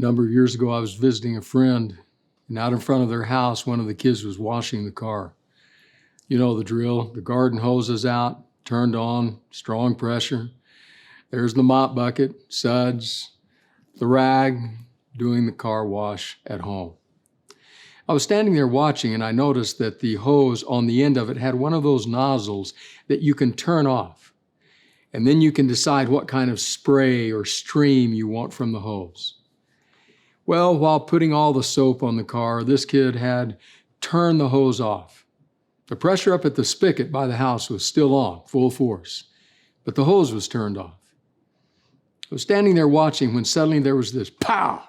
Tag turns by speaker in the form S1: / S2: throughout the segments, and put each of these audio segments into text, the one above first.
S1: number of years ago, I was visiting a friend, and out in front of their house, one of the kids was washing the car. You know the drill. The garden hose is out, turned on, strong pressure. There's the mop bucket, suds, the rag, doing the car wash at home. I was standing there watching, and I noticed that the hose on the end of it had one of those nozzles that you can turn off. And then you can decide what kind of spray or stream you want from the hose. Well, while putting all the soap on the car, this kid had turned the hose off. The pressure up at the spigot by the house was still on, full force, but the hose was turned off. I was standing there watching when suddenly there was this pow,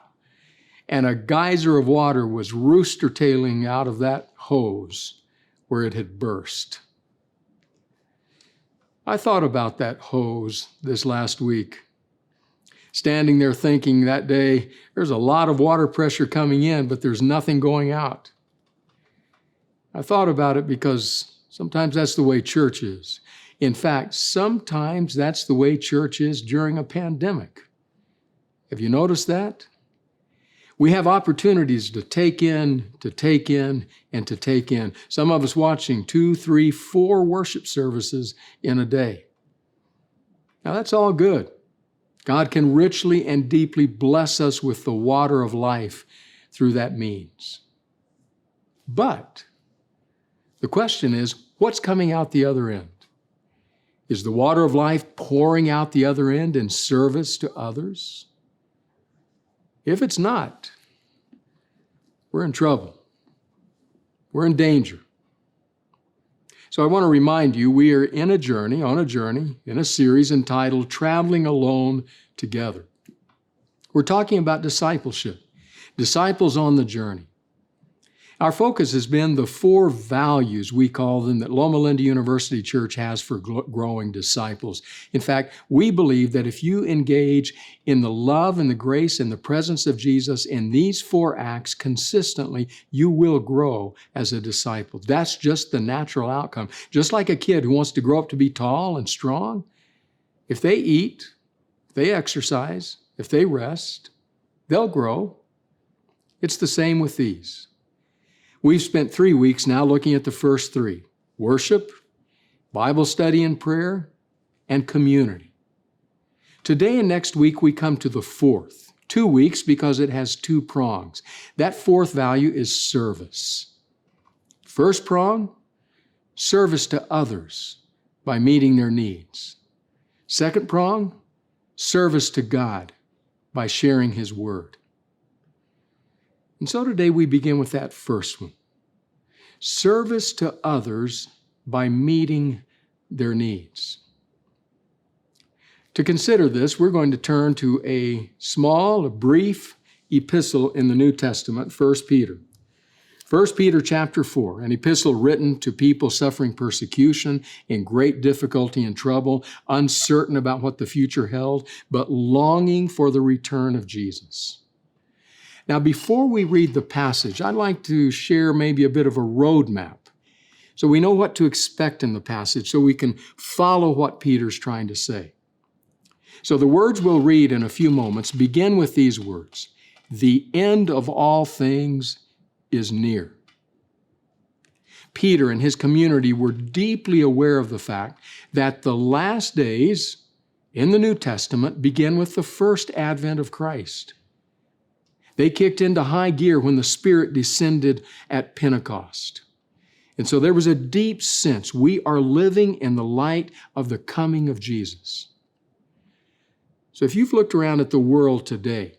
S1: and a geyser of water was rooster-tailing out of that hose where it had burst. I thought about that hose this last week, standing there thinking that day, there's a lot of water pressure coming in, but there's nothing going out. I thought about it because sometimes that's the way church is. In fact, sometimes that's the way church is during a pandemic. Have you noticed that? We have opportunities to take in, and to take in. Some of us watching 2, 3, 4 worship services in a day. Now that's all good. God can richly and deeply bless us with the water of life through that means. But the question is, what's coming out the other end? Is the water of life pouring out the other end in service to others? If it's not, we're in trouble. We're in danger. So I want to remind you, we are on a journey, in a series entitled Traveling Alone Together. We're talking about discipleship, disciples on the journey. Our focus has been the 4 values, we call them, that Loma Linda University Church has for growing disciples. In fact, we believe that if you engage in the love and the grace and the presence of Jesus in these 4 acts consistently, you will grow as a disciple. That's just the natural outcome. Just like a kid who wants to grow up to be tall and strong, if they eat, if they exercise, if they rest, they'll grow. It's the same with these. We've spent 3 weeks now looking at the first 3: worship, Bible study and prayer, and community. Today and next week we come to the 4th. 2 weeks because it has 2 prongs. That 4th value is service. First prong, service to others by meeting their needs. Second prong, service to God by sharing His Word. And so today we begin with that first one. Service to others by meeting their needs. To consider this, we're going to turn to a brief epistle in the New Testament, 1 Peter. 1 Peter chapter 4, an epistle written to people suffering persecution, in great difficulty and trouble, uncertain about what the future held, but longing for the return of Jesus. Now, before we read the passage, I'd like to share maybe a bit of a roadmap so we know what to expect in the passage, so we can follow what Peter's trying to say. So the words we'll read in a few moments begin with these words: "The end of all things is near." Peter and his community were deeply aware of the fact that the last days in the New Testament begin with the first advent of Christ. They kicked into high gear when the Spirit descended at Pentecost. And so there was a deep sense we are living in the light of the coming of Jesus. So if you've looked around at the world today,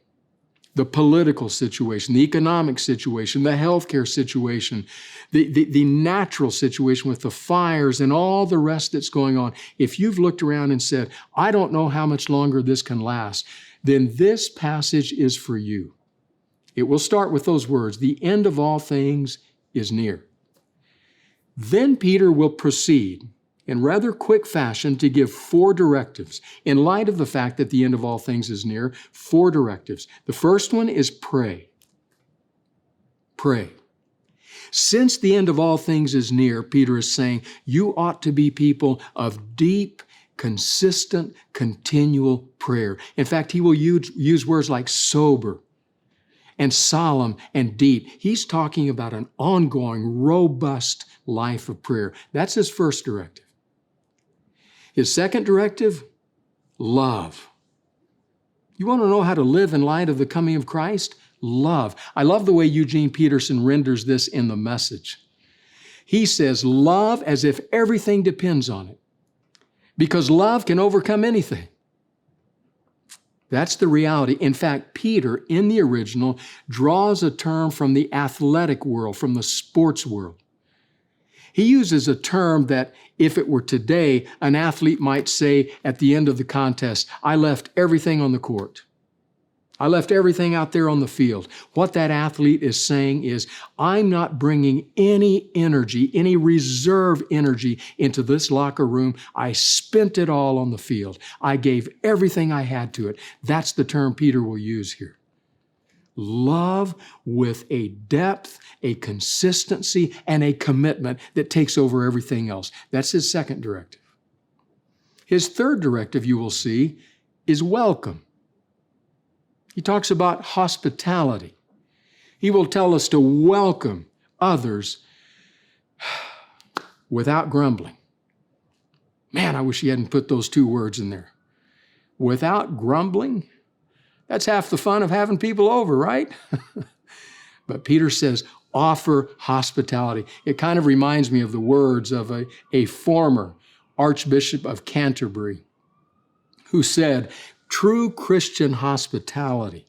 S1: the political situation, the economic situation, the healthcare situation, the natural situation with the fires and all the rest that's going on, if you've looked around and said, I don't know how much longer this can last, then this passage is for you. It will start with those words: the end of all things is near. Then Peter will proceed in rather quick fashion to give 4 directives. In light of the fact that the end of all things is near, 4 directives. The first one is pray. Pray. Since the end of all things is near, Peter is saying, you ought to be people of deep, consistent, continual prayer. In fact, he will use words like sober, and solemn and deep. He's talking about an ongoing, robust life of prayer. That's his first directive. His second directive, love. You want to know how to live in light of the coming of Christ? Love. I love the way Eugene Peterson renders this in The Message. He says, love as if everything depends on it, because love can overcome anything. That's the reality. In fact, Peter, in the original, draws a term from the athletic world, from the sports world. He uses a term that, if it were today, an athlete might say at the end of the contest, I left everything on the court. I left everything out there on the field. What that athlete is saying is, I'm not bringing any energy, any reserve energy into this locker room. I spent it all on the field. I gave everything I had to it. That's the term Peter will use here. Love with a depth, a consistency, and a commitment that takes over everything else. That's his second directive. His third directive, you will see, is welcome. He talks about hospitality. He will tell us to welcome others without grumbling. Man, I wish he hadn't put those two words in there. Without grumbling? That's half the fun of having people over, right? But Peter says, offer hospitality. It kind of reminds me of the words of a former Archbishop of Canterbury who said, true Christian hospitality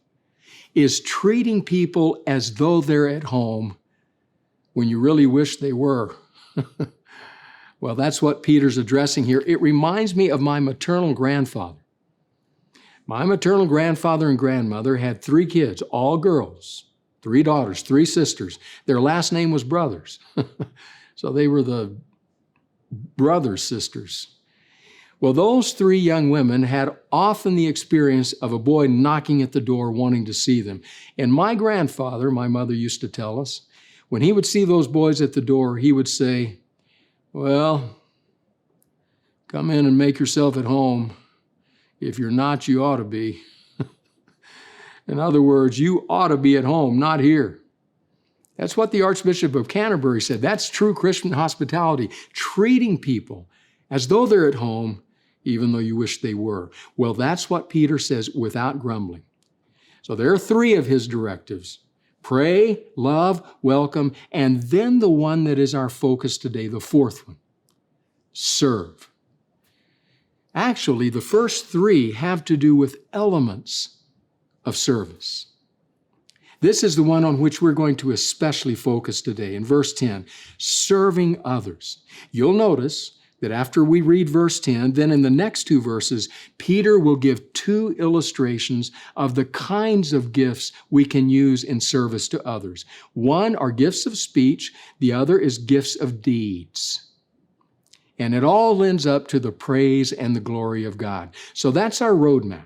S1: is treating people as though they're at home when you really wish they were. Well, that's what Peter's addressing here. It reminds me of my maternal grandfather. My maternal grandfather and grandmother had 3 kids, all girls, 3 daughters, 3 sisters. Their last name was Brothers. So they were the brothers' sisters. Well, those 3 young women had often the experience of a boy knocking at the door wanting to see them. And my grandfather, my mother used to tell us, when he would see those boys at the door, he would say, well, come in and make yourself at home. If you're not, you ought to be. In other words, you ought to be at home, not here. That's what the Archbishop of Canterbury said. That's true Christian hospitality, treating people as though they're at home, even though you wish they were. Well, that's what Peter says, without grumbling. So there are 3 of his directives: pray, love, welcome, and then the one that is our focus today, the 4th one, serve. Actually, the first 3 have to do with elements of service. This is the one on which we're going to especially focus today. In verse 10, serving others. You'll notice that after we read verse 10, then in the next 2 verses, Peter will give 2 illustrations of the kinds of gifts we can use in service to others. One are gifts of speech, the other is gifts of deeds. And it all lends up to the praise and the glory of God. So that's our roadmap.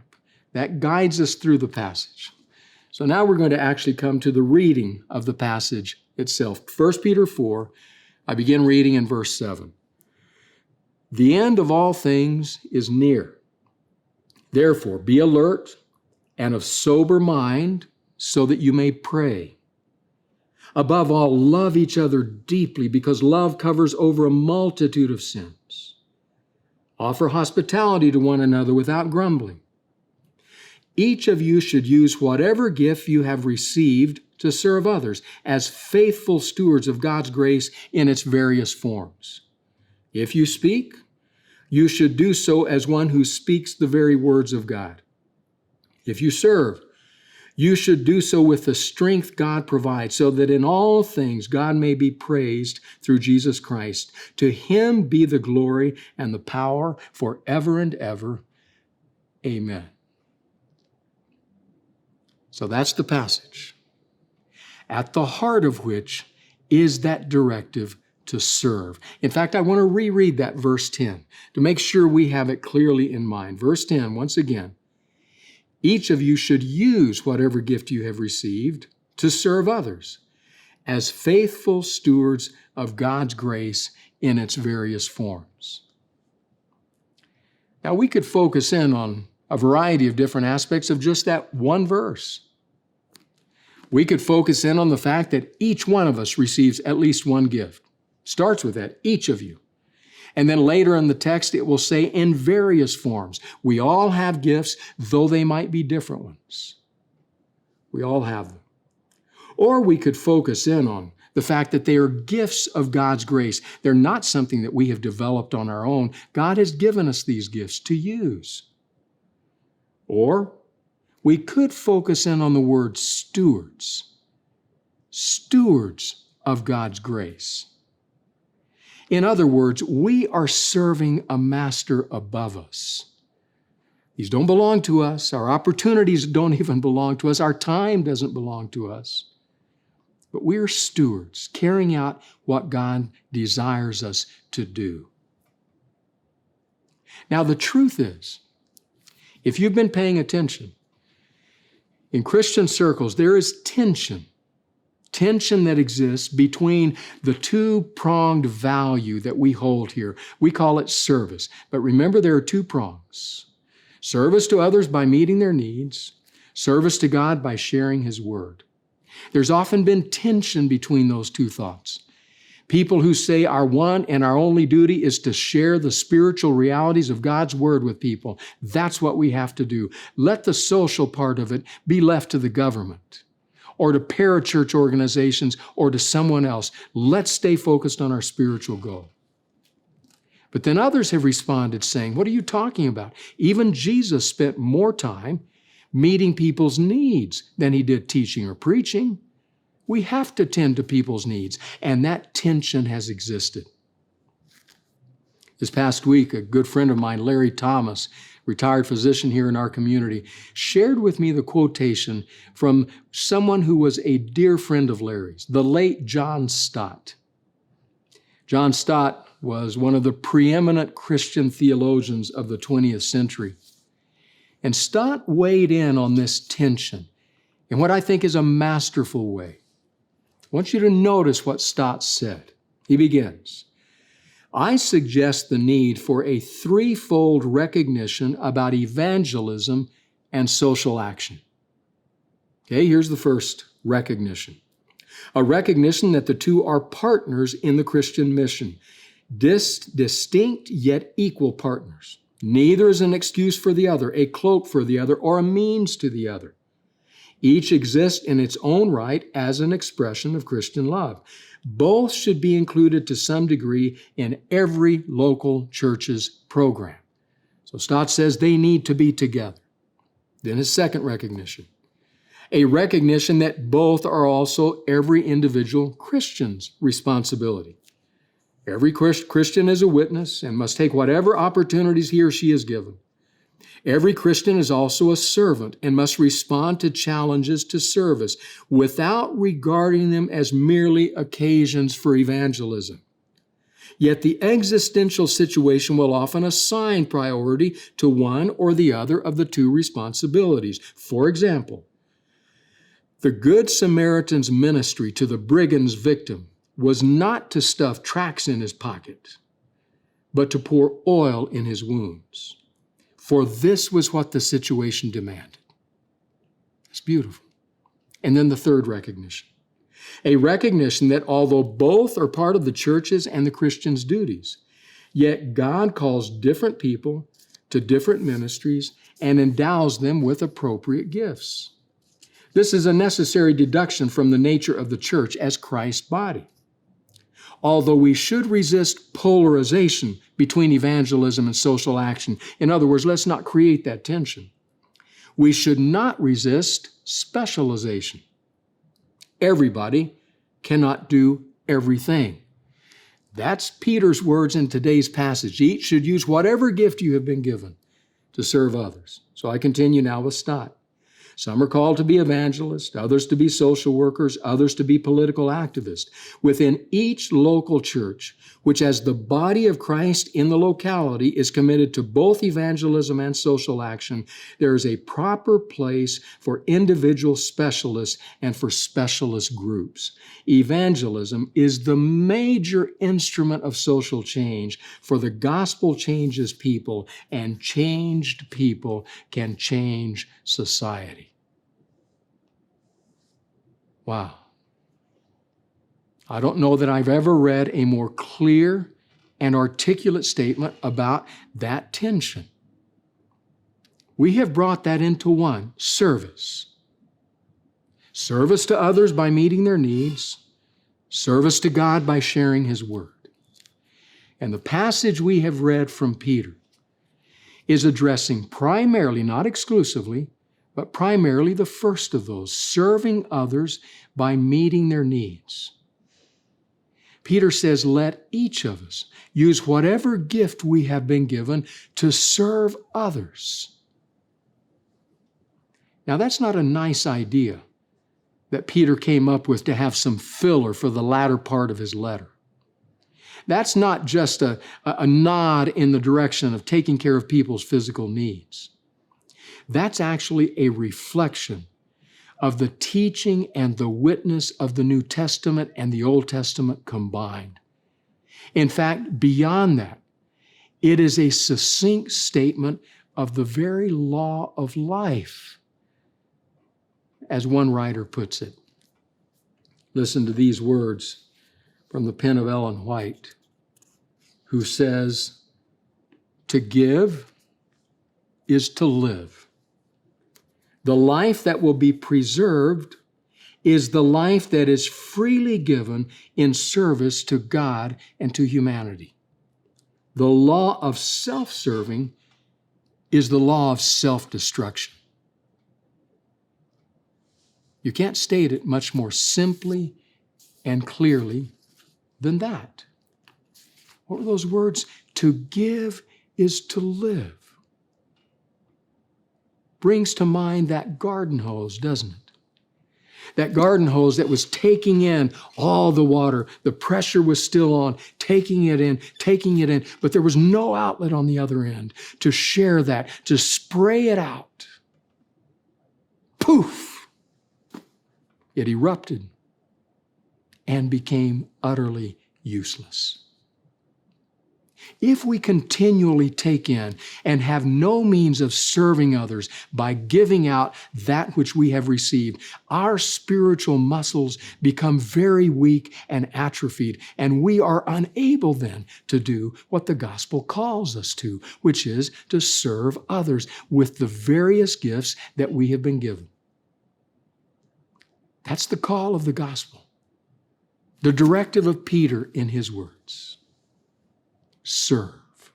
S1: That guides us through the passage. So now we're going to actually come to the reading of the passage itself. 1 Peter 4, I begin reading in verse 7. The end of all things is near. Therefore, be alert and of sober mind so that you may pray. Above all, love each other deeply, because love covers over a multitude of sins. Offer hospitality to one another without grumbling. Each of you should use whatever gift you have received to serve others as faithful stewards of God's grace in its various forms. If you speak, you should do so as one who speaks the very words of God. If you serve, you should do so with the strength God provides, so that in all things God may be praised through Jesus Christ. To him be the glory and the power forever and ever. Amen. So that's the passage, at the heart of which is that directive to serve. In fact, I want to reread that verse 10 to make sure we have it clearly in mind. Verse 10, once again, each of you should use whatever gift you have received to serve others as faithful stewards of God's grace in its various forms. Now, we could focus in on a variety of different aspects of just that one verse. We could focus in on the fact that each one of us receives at least one gift. Starts with that, each of you. And then later in the text, it will say in various forms. We all have gifts, though they might be different ones. We all have them. Or we could focus in on the fact that they are gifts of God's grace. They're not something that we have developed on our own. God has given us these gifts to use. Or we could focus in on the word stewards. Stewards of God's grace. In other words, we are serving a master above us. These don't belong to us. Our opportunities don't even belong to us. Our time doesn't belong to us. But we are stewards, carrying out what God desires us to do. Now, the truth is, if you've been paying attention, in Christian circles, there is tension that exists between the two-pronged value that we hold here. We call it service. But remember, there are two prongs. Service to others by meeting their needs, service to God by sharing His Word. There's often been tension between those two thoughts. People who say our one and our only duty is to share the spiritual realities of God's Word with people. That's what we have to do. Let the social part of it be left to the government or to parachurch organizations or to someone else. Let's stay focused on our spiritual goal. But then others have responded saying, what are you talking about? Even Jesus spent more time meeting people's needs than He did teaching or preaching. We have to tend to people's needs, and that tension has existed. This past week, a good friend of mine, Larry Thomas, retired physician here in our community, shared with me the quotation from someone who was a dear friend of Larry's, the late John Stott. John Stott was one of the preeminent Christian theologians of the 20th century. And Stott weighed in on this tension in what I think is a masterful way. I want you to notice what Stott said. He begins, I suggest the need for a threefold recognition about evangelism and social action. Okay, here's the first recognition. A recognition that the two are partners in the Christian mission, distinct yet equal partners. Neither is an excuse for the other, a cloak for the other, or a means to the other. Each exists in its own right as an expression of Christian love. Both should be included to some degree in every local church's program. So Stott says they need to be together. Then his second recognition, a recognition that both are also every individual Christian's responsibility. Every Christian is a witness and must take whatever opportunities he or she is given. Every Christian is also a servant and must respond to challenges to service without regarding them as merely occasions for evangelism. Yet the existential situation will often assign priority to one or the other of the two responsibilities. For example, the Good Samaritan's ministry to the brigand's victim was not to stuff tracts in his pocket, but to pour oil in his wounds. For this was what the situation demanded. It's beautiful. And then the third recognition. A recognition that although both are part of the church's and the Christian's duties, yet God calls different people to different ministries and endows them with appropriate gifts. This is a necessary deduction from the nature of the church as Christ's body. Although we should resist polarization between evangelism and social action, in other words, let's not create that tension, we should not resist specialization. Everybody cannot do everything. That's Peter's words in today's passage. Each should use whatever gift you have been given to serve others. So I continue now with Stott. Some are called to be evangelists, others to be social workers, others to be political activists. Within each local church, which as the body of Christ in the locality is committed to both evangelism and social action, there is a proper place for individual specialists and for specialist groups. Evangelism is the major instrument of social change, for the gospel changes people, and changed people can change society. Wow. I don't know that I've ever read a more clear and articulate statement about that tension. We have brought that into one: service. Service to others by meeting their needs, service to God by sharing His Word. And the passage we have read from Peter is addressing primarily, not exclusively, but primarily the first of those, serving others by meeting their needs. Peter says, let each of us use whatever gift we have been given to serve others. Now, that's not a nice idea that Peter came up with to have some filler for the latter part of his letter. That's not just a nod in the direction of taking care of people's physical needs. That's actually a reflection of the teaching and the witness of the New Testament and the Old Testament combined. In fact, beyond that, it is a succinct statement of the very law of life, as one writer puts it. Listen to these words from the pen of Ellen White, who says, "To give is to live. The life that will be preserved is the life that is freely given in service to God and to humanity. The law of self-serving is the law of self-destruction." You can't state it much more simply and clearly than that. What were those words? To give is to live. Brings to mind that garden hose, doesn't it? That garden hose that was taking in all the water. The pressure was still on, taking it in, but there was no outlet on the other end to share that, to spray it out. Poof! It erupted and became utterly useless. If we continually take in and have no means of serving others by giving out that which we have received, our spiritual muscles become very weak and atrophied, and we are unable then to do what the gospel calls us to, which is to serve others with the various gifts that we have been given. That's the call of the gospel, the directive of Peter in his words. Serve.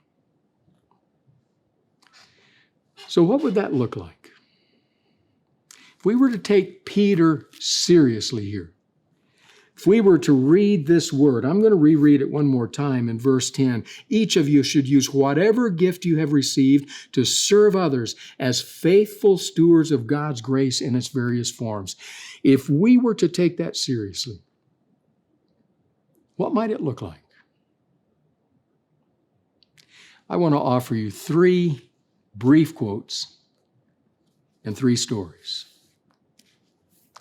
S1: So what would that look like? If we were to take Peter seriously here, if we were to read this word, I'm going to reread it one more time in verse 10. Each of you should use whatever gift you have received to serve others as faithful stewards of God's grace in its various forms. If we were to take that seriously, what might it look like? I want to offer you 3 brief quotes and 3 stories.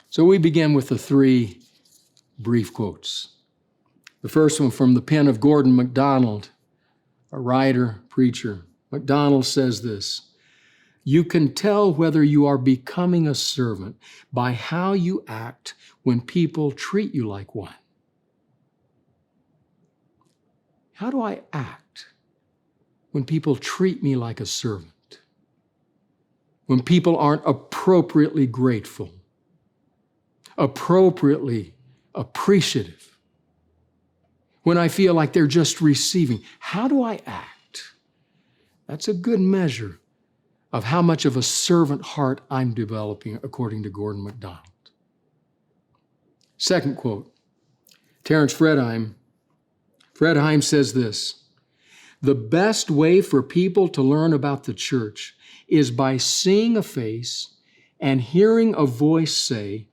S1: So we begin with the 3 brief quotes. The first one from the pen of Gordon MacDonald, a writer, preacher. MacDonald says this: "You can tell whether you are becoming a servant by how you act when people treat you like one." How do I act when people treat me like a servant? When people aren't appropriately grateful, appropriately appreciative, when I feel like they're just receiving, how do I act? That's a good measure of how much of a servant heart I'm developing, according to Gordon MacDonald. Second quote, Terence Fredheim. Fredheim says this: "The best way for people to learn about the church is by seeing a face and hearing a voice say,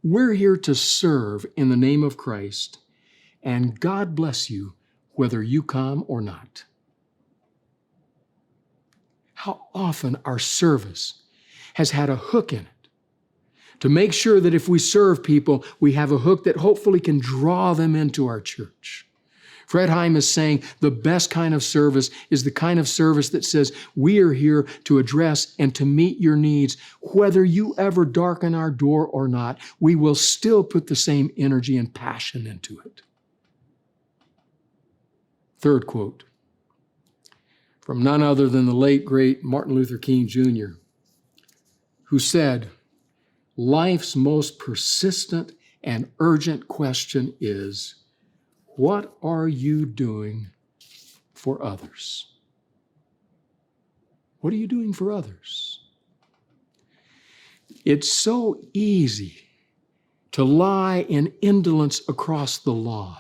S1: 'We're here to serve in the name of Christ, and God bless you whether you come or not.'" How often our service has had a hook in it to make sure that if we serve people, we have a hook that hopefully can draw them into our church. Fred Heim is saying the best kind of service is the kind of service that says we are here to address and to meet your needs. Whether you ever darken our door or not, we will still put the same energy and passion into it. Third quote from none other than the late, great Martin Luther King Jr., who said, "Life's most persistent and urgent question is, what are you doing for others?" What are you doing for others? It's so easy to lie in indolence across the lawn,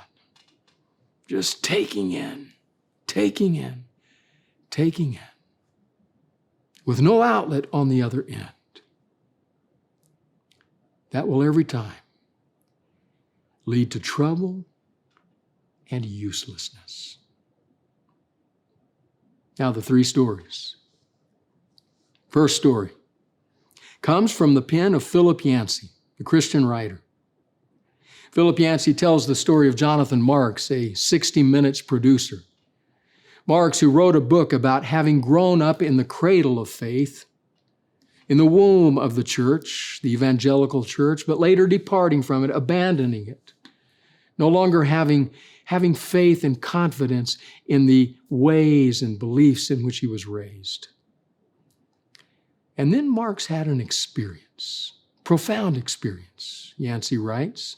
S1: just taking in, with no outlet on the other end. That will every time lead to trouble and uselessness. Now, the three stories. First story comes from the pen of Philip Yancey, the Christian writer. Philip Yancey tells the story of Jonathan Marks, a 60 Minutes producer. Marks, who wrote a book about having grown up in the cradle of faith, in the womb of the church, the evangelical church, but later departing from it, abandoning it, no longer having faith and confidence in the ways and beliefs in which he was raised. And then Marks had an experience, profound experience, Yancey writes.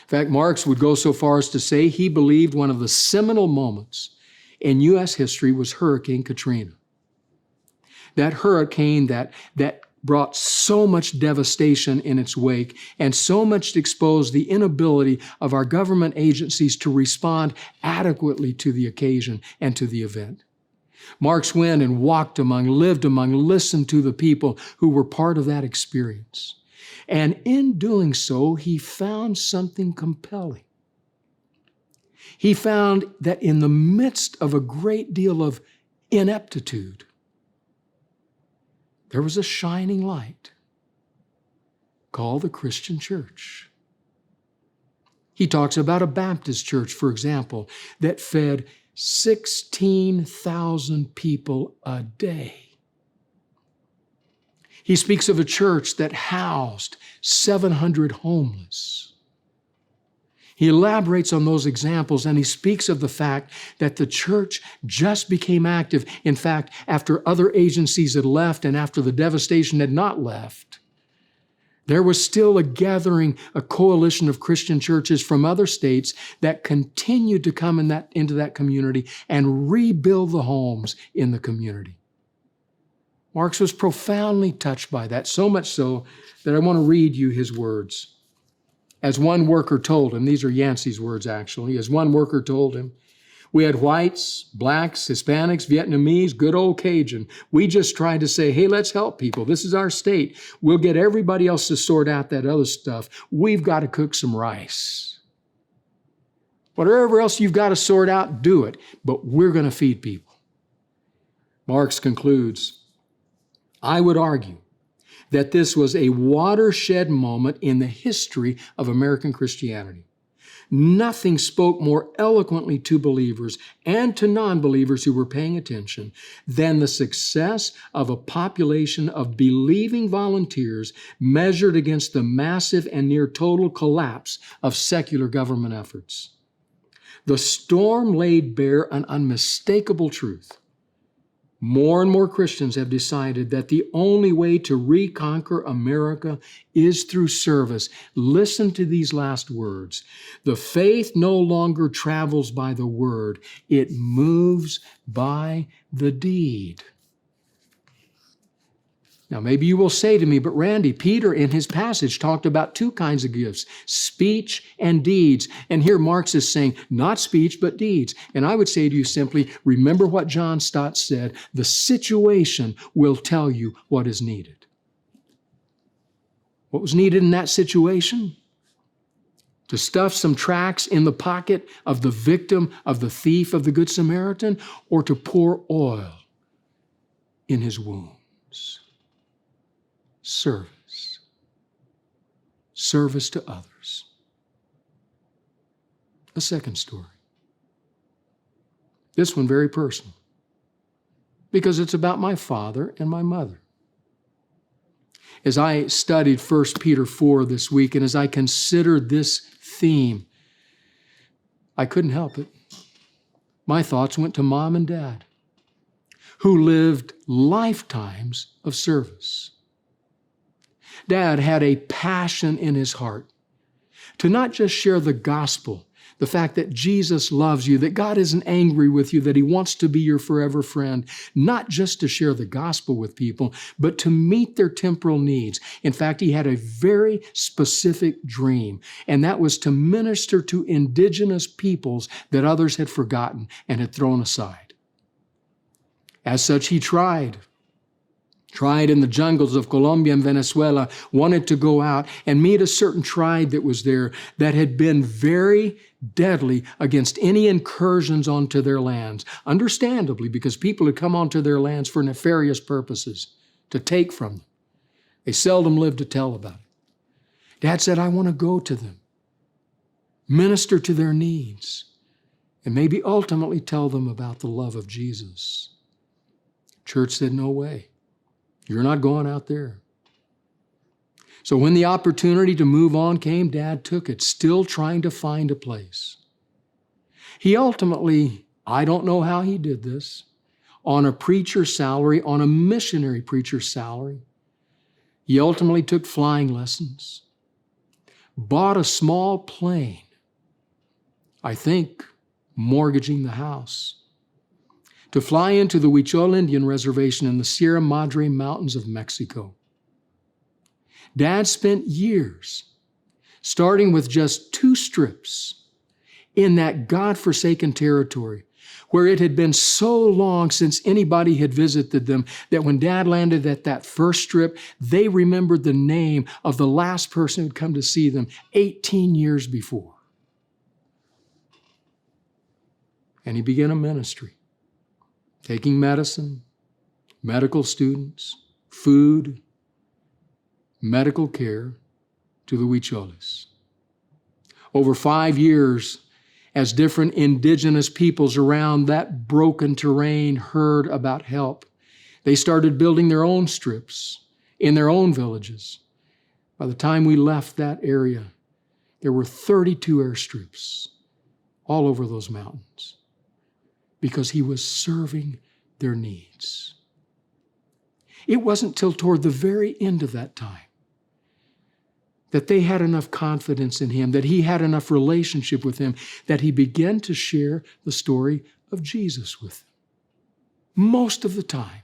S1: In fact, Marks would go so far as to say he believed one of the seminal moments in U.S. history was Hurricane Katrina. That hurricane that brought so much devastation in its wake and so much exposed the inability of our government agencies to respond adequately to the occasion and to the event. Marks went and walked among, lived among, listened to the people who were part of that experience. And in doing so, he found something compelling. He found that in the midst of a great deal of ineptitude, there was a shining light called the Christian church. He talks about a Baptist church, for example, that fed 16,000 people a day. He speaks of a church that housed 700 homeless. He elaborates on those examples, and he speaks of the fact that the church just became active. In fact, after other agencies had left and after the devastation had not left, there was still a gathering, a coalition of Christian churches from other states that continued to come into that community and rebuild the homes in the community. Marks was profoundly touched by that, so much so that I want to read you his words. As one worker told him, these are Yancey's words actually, as one worker told him, we had whites, blacks, Hispanics, Vietnamese, good old Cajun. We just tried to say, hey, let's help people. This is our state. We'll get everybody else to sort out that other stuff. We've got to cook some rice. Whatever else you've got to sort out, do it. But we're going to feed people. Marks concludes, I would argue that this was a watershed moment in the history of American Christianity. Nothing spoke more eloquently to believers and to non-believers who were paying attention than the success of a population of believing volunteers measured against the massive and near total collapse of secular government efforts. The storm laid bare an unmistakable truth. More and more Christians have decided that the only way to reconquer America is through service. Listen to these last words. The faith no longer travels by the word. It moves by the deed. Now, maybe you will say to me, but Randy, Peter in his passage talked about two kinds of gifts, speech and deeds. And here Marks is saying, not speech, but deeds. And I would say to you simply, remember what John Stott said, the situation will tell you what is needed. What was needed in that situation? To stuff some tracts in the pocket of the victim of the thief of the Good Samaritan, or to pour oil in his wounds? Service. Service to others. A second story. This one very personal, because it's about my father and my mother. As I studied 1 Peter 4 this week, and as I considered this theme, I couldn't help it. My thoughts went to Mom and Dad, who lived lifetimes of service. Dad had a passion in his heart to not just share the gospel, the fact that Jesus loves you, that God isn't angry with you, that He wants to be your forever friend, not just to share the gospel with people, but to meet their temporal needs. In fact, he had a very specific dream, and that was to minister to indigenous peoples that others had forgotten and had thrown aside. As such, he tried in the jungles of Colombia and Venezuela, wanted to go out and meet a certain tribe that was there that had been very deadly against any incursions onto their lands. Understandably, because people had come onto their lands for nefarious purposes, to take from them. They seldom lived to tell about it. Dad said, I want to go to them, minister to their needs, and maybe ultimately tell them about the love of Jesus. Church said, no way. You're not going out there. So when the opportunity to move on came, Dad took it, still trying to find a place. He ultimately, I don't know how he did this, on a preacher's salary, on a missionary preacher's salary, he ultimately took flying lessons, bought a small plane, I think mortgaging the house, to fly into the Huichol Indian Reservation in the Sierra Madre Mountains of Mexico. Dad spent years, starting with just 2 strips in that God-forsaken territory, where it had been so long since anybody had visited them that when Dad landed at that first strip, they remembered the name of the last person who'd come to see them 18 years before. And he began a ministry, taking medicine, medical students, food, medical care to the Huicholes. Over 5 years, as different indigenous peoples around that broken terrain heard about help, they started building their own strips in their own villages. By the time we left that area, there were 32 airstrips all over those mountains, because he was serving their needs. It wasn't till toward the very end of that time that they had enough confidence in him, that he had enough relationship with him, that he began to share the story of Jesus with them. Most of the time,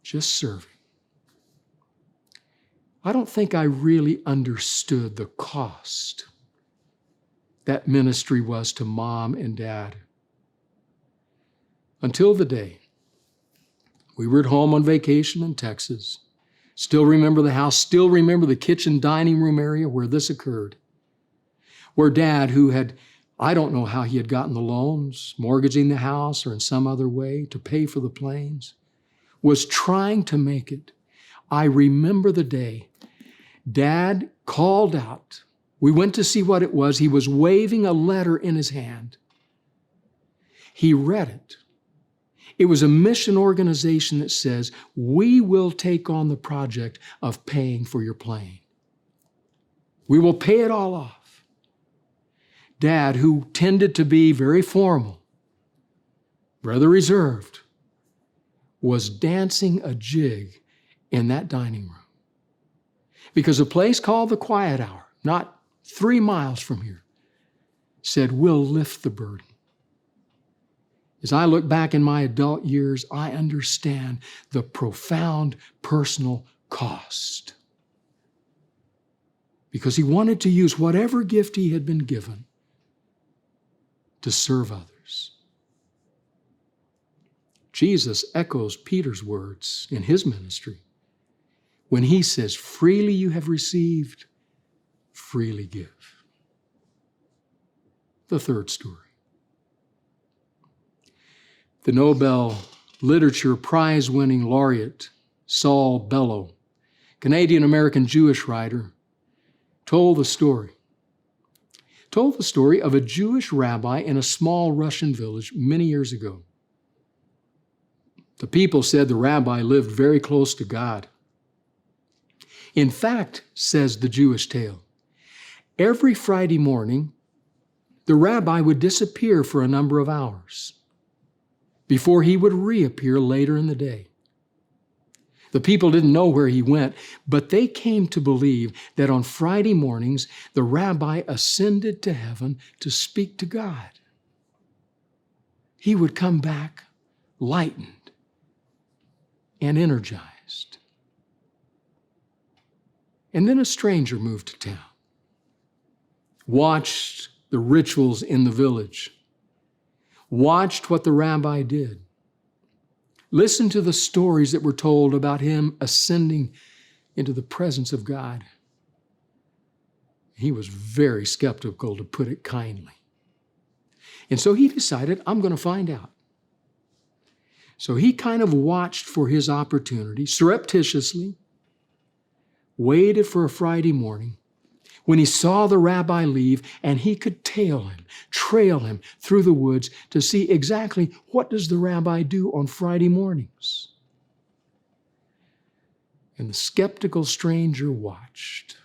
S1: just serving. I don't think I really understood the cost that ministry was to Mom and Dad until the day we were at home on vacation in Texas. Still remember the house, still remember the kitchen dining room area where this occurred, where Dad, who had, I don't know how he had gotten the loans, mortgaging the house or in some other way to pay for the planes, was trying to make it. I remember the day Dad called out. We went to see what it was. He was waving a letter in his hand. He read it. It was a mission organization that says, we will take on the project of paying for your plane. We will pay it all off. Dad, who tended to be very formal, rather reserved, was dancing a jig in that dining room. Because a place called the Quiet Hour, not 3 miles from here, said, we'll lift the burden. As I look back in my adult years, I understand the profound personal cost. Because he wanted to use whatever gift he had been given to serve others. Jesus echoes Peter's words in his ministry when he says, freely you have received, freely give. The third story. The Nobel Literature Prize-winning laureate Saul Bellow, Canadian-American Jewish writer, told the story. told the story of a Jewish rabbi in a small Russian village many years ago. The people said the rabbi lived very close to God. In fact, says the Jewish tale, every Friday morning, the rabbi would disappear for a number of hours before he would reappear later in the day. The people didn't know where he went, but they came to believe that on Friday mornings, the rabbi ascended to heaven to speak to God. He would come back lightened and energized. And then a stranger moved to town, watched the rituals in the village, watched what the rabbi did, listened to the stories that were told about him ascending into the presence of God. He was very skeptical, to put it kindly. And so he decided, I'm going to find out. So he kind of watched for his opportunity, surreptitiously, waited for a Friday morning when he saw the rabbi leave, and he could trail him through the woods to see exactly what does the rabbi do on Friday mornings. And the skeptical stranger watched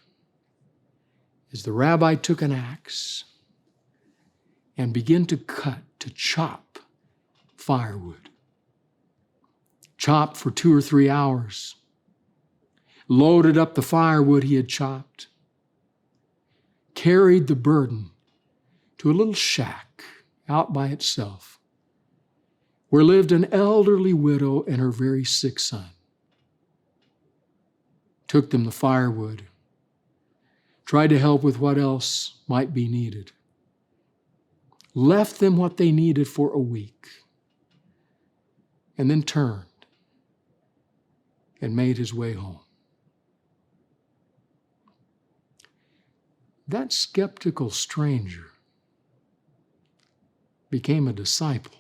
S1: as the rabbi took an axe and began to chop firewood. Chopped for 2 or 3 hours. Loaded up the firewood he had chopped. Carried the burden to a little shack out by itself, where lived an elderly widow and her very sick son. Took them the firewood, tried to help with what else might be needed, left them what they needed for a week, and then turned and made his way home. That skeptical stranger became a disciple.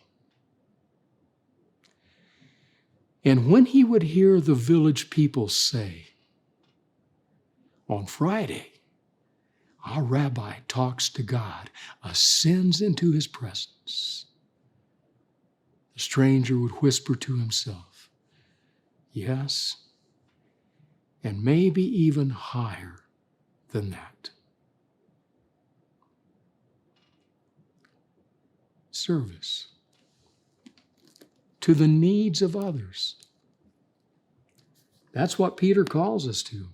S1: And when he would hear the village people say, on Friday, our rabbi talks to God, ascends into his presence, the stranger would whisper to himself, yes, and maybe even higher than that. Service to the needs of others. That's what Peter calls us to.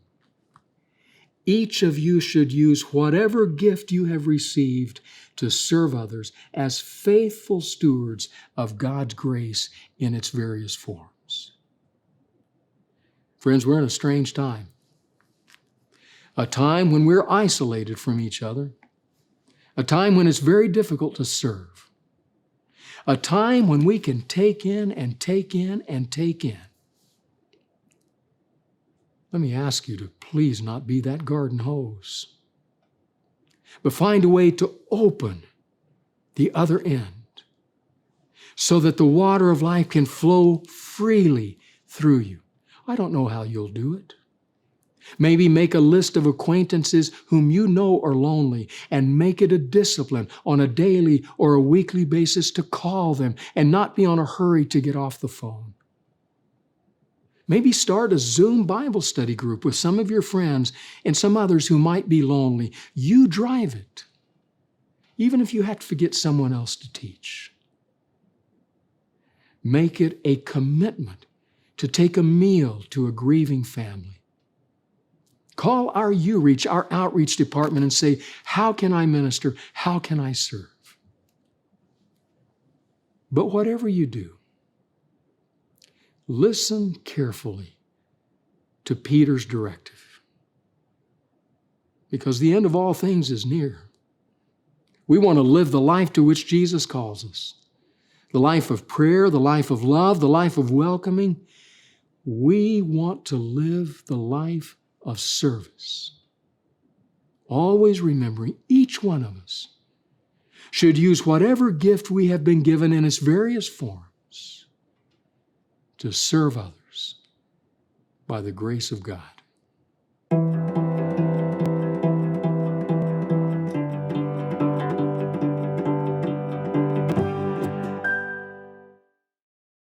S1: Each of you should use whatever gift you have received to serve others as faithful stewards of God's grace in its various forms. Friends, we're in a strange time. A time when we're isolated from each other. A time when it's very difficult to serve. A time when we can take in and take in and take in. Let me ask you to please not be that garden hose, but find a way to open the other end so that the water of life can flow freely through you. I don't know how you'll do it. Maybe make a list of acquaintances whom you know are lonely and make it a discipline on a daily or a weekly basis to call them and not be on a hurry to get off the phone. Maybe start a Zoom Bible study group with some of your friends and some others who might be lonely. You drive it, even if you have to get someone else to teach. Make it a commitment to take a meal to a grieving family. Call our outreach department and say, how can I minister? How can I serve? But whatever you do, listen carefully to Peter's directive, because the end of all things is near. We want to live the life to which Jesus calls us, the life of prayer, the life of love, the life of welcoming. We want to live the life of service. Always remembering each one of us should use whatever gift we have been given in its various forms to serve others by the grace of God.